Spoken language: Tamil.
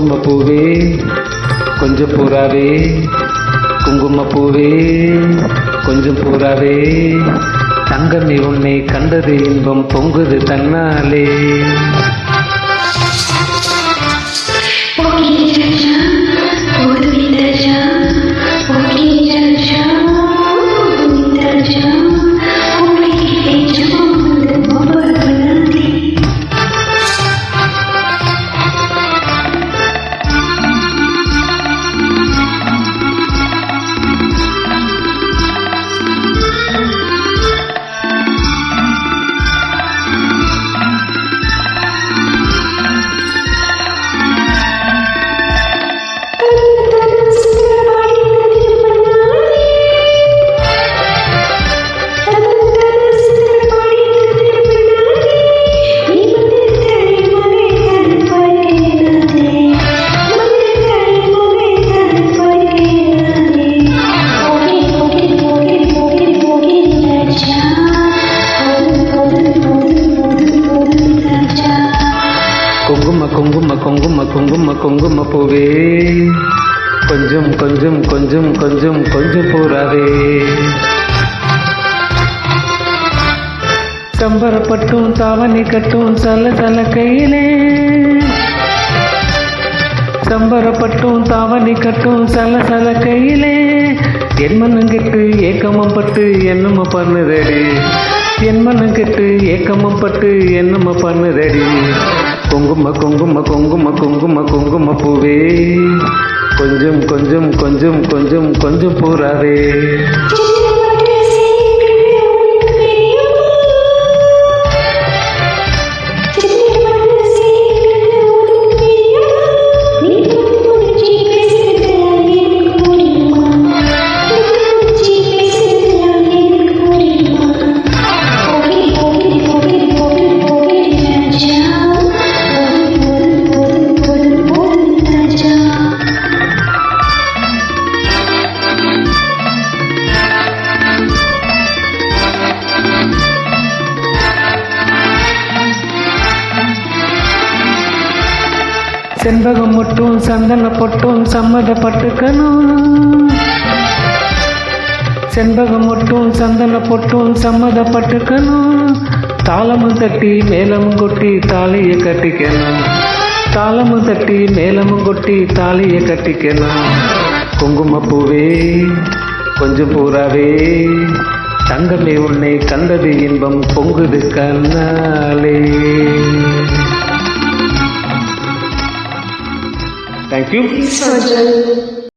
குங்குமப்பூவே கொஞ்சம் பூராவே, குங்குமப்பூவே கொஞ்சம் பூராவே, தங்கமே உன்னை கண்டது இன்பம் பொங்குது தன்னாலே. குங்குமப்பூவே கொஞ்சம் கொஞ்சம் கொஞ்சம் கொஞ்சம் கொஞ்சம் பூராவே, சம்பரப்பட்டும் தாவணி கட்டும் சல சல கையிலே, சம்பரப்பட்டும் தாவணி கட்டும் சல சல கையிலே, என் மனம் கெட்டு ஏக்கமும் பட்டு என்னமோ பண்ணுதடி, என் மனம் கெட்டு ஏக்கமும் பட்டு என்னமோ பண்ணுதடி. குங்கும குங்கும குங்கும குங்கும குங்குமப்பூவே கொஞ்சம் கொஞ்சம் கொஞ்சம் கொஞ்சம் கொஞ்சம் பூராவே. செண்பகம் மட்டும் சந்தன பொட்டும் சம்மதப்பட்டுக்கணும், செண்பகம் மட்டும் சந்தன பொட்டும் சம்மதப்பட்டுக்கணும், தாளமும் தட்டி மேளமும் கொட்டி தாலியை கட்டிக்கணும், தாளமும் தட்டி மேளமும் கொட்டி தாலியை கட்டிக்கணும். குங்குமப்பூவே கொஞ்சம் பூராவே, தங்கமே உன்னை கண்டது இன்பம் பொங்குது கண்ணாலே. Thank you.